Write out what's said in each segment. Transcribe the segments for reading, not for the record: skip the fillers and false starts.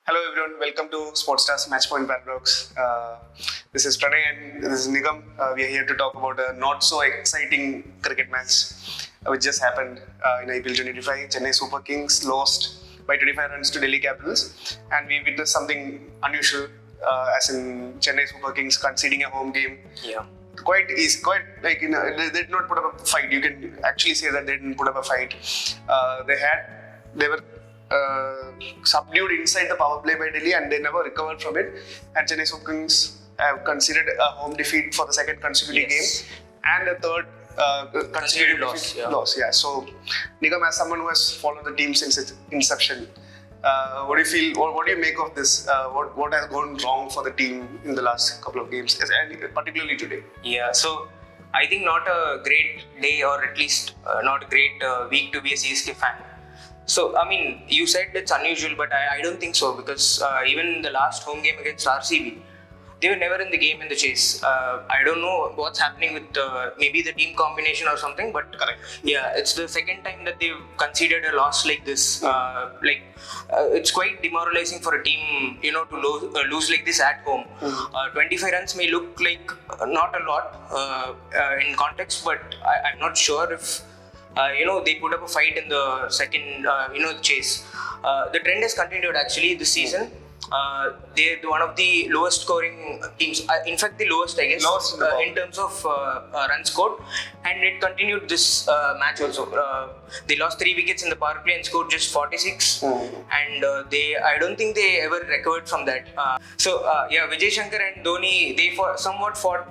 Hello everyone, welcome to Sportstar's Matchpoint Paradox. This is Pranay and this is Nigam. We are here to talk about a not so exciting cricket match which just happened in IPL 2025. Chennai Super Kings lost by 25 runs to Delhi Capitals, and we witnessed something unusual, as in Chennai Super Kings conceding a home game. Yeah. Quite like, they did not put up a fight. You can actually say that they didn't put up a fight. They were subdued inside the power play by Delhi, and they never recovered from it. And Chennai Super Kings have considered a home defeat for the second consecutive game and a third consecutive loss. Yeah. So, Nigam, as someone who has followed the team since its inception, what do you feel? What do you make of this? What has gone wrong for the team in the last couple of games, and particularly today? Yeah. So I think not a great day, or at least not a great week to be a CSK fan. So, I mean, you said it's unusual, but I don't think so, because even the last home game against RCB, they were never in the game in the chase. I don't know what's happening with maybe the team combination or something, but yeah, it's the second time that they've conceded a loss like this. It's quite demoralizing for a team, to lose like this at home. 25 runs may look like not a lot in context, but I'm not sure if they put up a fight in the second, chase. The trend has continued actually this season. They're one of the lowest scoring teams. In fact, the lowest, I guess, in terms of runs scored. And it continued this match also. They lost 3 wickets in the power play and scored just 46. And I don't think they ever recovered from that. Vijay Shankar and Dhoni, they somewhat fought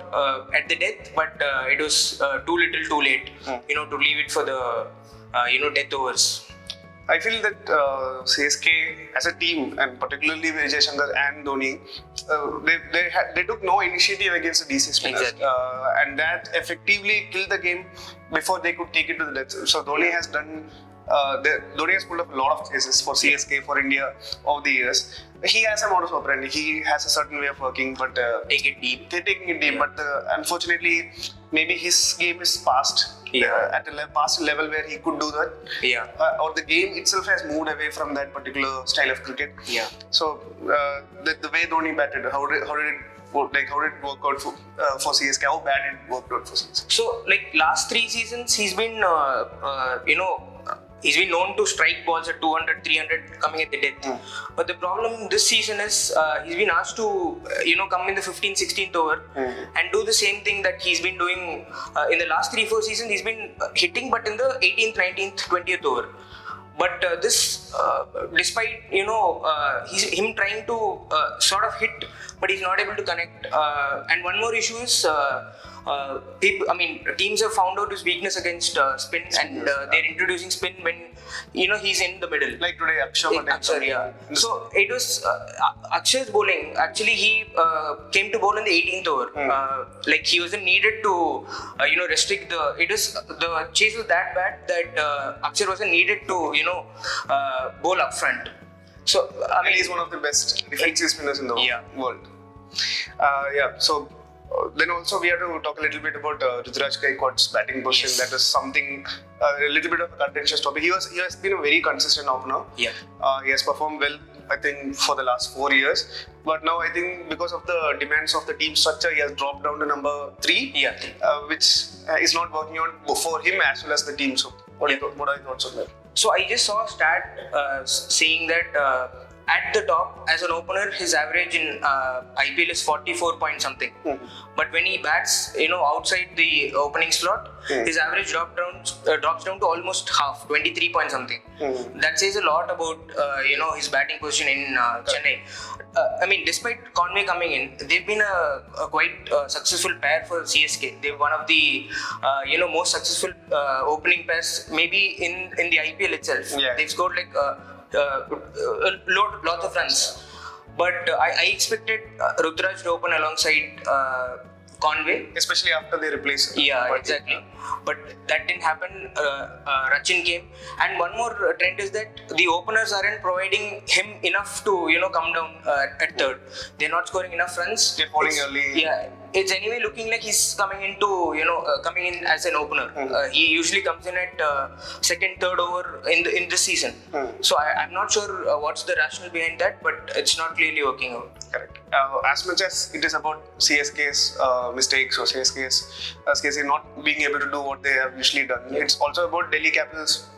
at the death, but it was too little, too late, to leave it for the, death overs. I feel that CSK as a team, and particularly Vijay Shankar and Dhoni, they took no initiative against the DC spinners, and that effectively killed the game before they could take it to the death. So Dhoni has pulled up a lot of chases for CSK, for India over the years. He has a modus operandi. He has a certain way of working, but taking it deep. But unfortunately, maybe his game is past. At a past level where he could do that. Or the game itself has moved away from that particular style of cricket. So the way Dhoni batted, how did it work out for CSK? How bad it worked out for CSK? So, last 3 seasons, he's been he's been known to strike balls at 200, 300 coming at the death. But the problem this season is he's been asked to come in the 15th, 16th over and do the same thing that he's been doing in the last 3-4 seasons. He's been hitting, but in the 18th, 19th, 20th over. But this, despite him trying to sort of hit, but he's not able to connect. And one more issue is teams have found out his weakness against spin, and they're introducing spin when he's in the middle. Like today, Akshar. So it was Akshar's bowling. Actually, he came to bowl in the 18th over. He wasn't needed to restrict the. The chase was that bad that Akshar wasn't needed to bowl up front. So he's one of the best defensive spinners in the world. So then also we have to talk a little bit about Ruturaj Gaikwad's batting position. That is something a little bit of a contentious topic. He has been a very consistent opener. He has performed well, I think, for the last 4 years. But now I think because of the demands of the team structure, he has dropped down to number 3, which is not working out for him as well as the team. So what are your thoughts on that? So I just saw a stat saying that at the top, as an opener, his average in IPL is 44 point something. But when he bats, outside the opening slot, his average drops down to almost half, 23 point something. That says a lot about his batting position in Chennai. Despite Conway coming in, they've been a quite successful pair for CSK. They're one of the most successful opening pairs, maybe in the IPL itself. They've scored lots of runs, but I expected Ruturaj to open alongside Conway, especially after they replace him. Exactly. But that didn't happen. Rachin came, and one more trend is that the openers aren't providing him enough to come down at third. They're not scoring enough runs. They're falling early. it's anyway looking like he's coming in as an opener. He usually comes in at second, third over in this season. So I'm not sure what's the rationale behind that, but it's not clearly working out. Correct. As much as it is about CSK's mistakes or CSK not being able to do what they have usually done, it's also about Delhi Capitals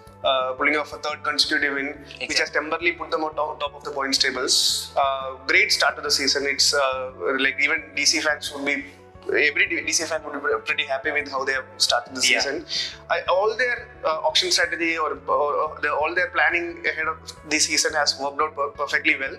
pulling off a third consecutive win, which has temporarily put them on top of the points tables. Great start to the season. It's like even DC fans would be. Every DC fan would be pretty happy with how they have started the season. All their auction strategy or all their planning ahead of this season has worked out perfectly well.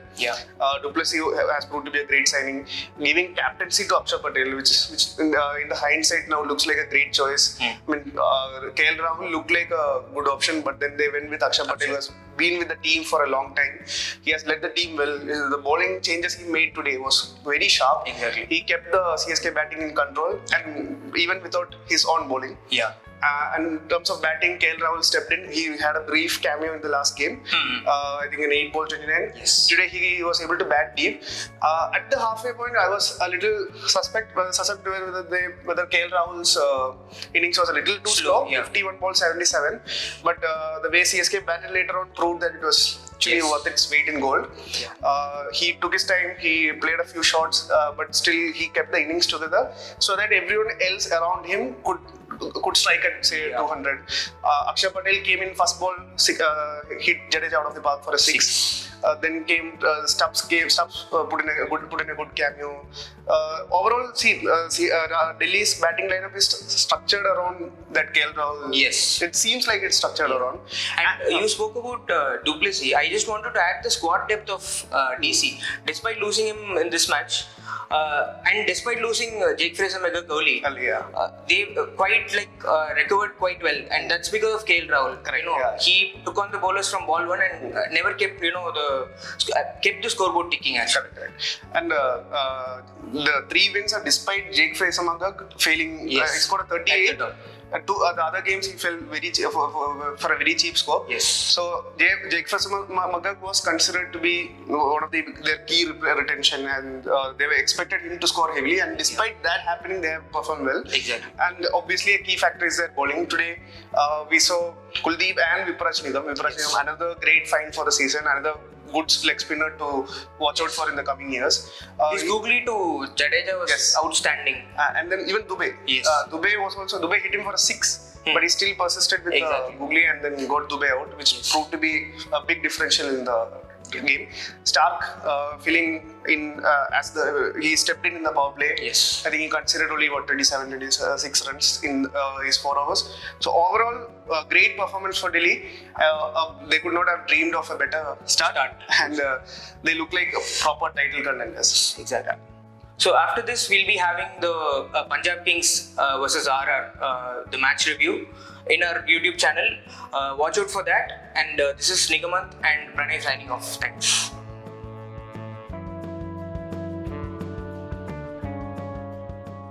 Duplessis has proved to be a great signing, giving captaincy to Akshay Patel, which in the hindsight now looks like a great choice. I mean, KL Rahul looked like a good option, but then they went with Akshay Patel, who has been with the team for a long time. He has led the team well. The bowling changes he made today was very sharp. Exactly. He kept the CSK batting in control, and even without his own bowling. And in terms of batting, KL Rahul stepped in. He had a brief cameo in the last game. I think an 8 ball 29. Today he was able to bat deep. At the halfway point, I was a little suspect whether KL Rahul's innings was a little too slow. 51 ball 77. But the way CSK batted later on proved that it was actually worth its weight in gold. He took his time. He played a few shots, but still he kept the innings together so that everyone else around him could strike at say 200. Akshay Patel came in first ball, hit Jadeja out of the park for a 6. Then came Stubbs put in a good cameo. Overall, Delhi's batting lineup is structured around that KL Rahul. It seems like it's structured around. And you spoke about Duplessis. I just wanted to add the squad depth of DC. Despite losing him in this match, and despite losing Jake Fraser-McGurk early, they recovered quite well, and that's because of KL Rahul. He took on the bowlers from ball one and never kept kept the scoreboard ticking. And the 3 wins are despite Jake Fraser-McGurk failing. He scored a 38. The other games he fell very cheap, for a very cheap score. So Jake Fraser-McGurk was considered to be one of their key retention, and they were expected him to score heavily. And despite that happening, they have performed well. And obviously, a key factor is their bowling. Today, we saw Kuldeep and Vipraj Nigam. Another great find for the season. Another good leg spinner to watch out for in the coming years. His googly to Jadeja was outstanding. And then even Dubey. Dubey hit him for a 6, but he still persisted with the googly and then got Dubey out, which proved to be a big differential in the game. Stark filling in he stepped in the power play. I think he considered only 26 runs in his 4 overs. So overall, great performance for Delhi. They could not have dreamed of a better start. And they look like proper title contenders. So after this, we'll be having the Punjab Kings versus RR, the match review in our YouTube channel. Watch out for that. And this is Nigamant and Pranay signing off. Thanks.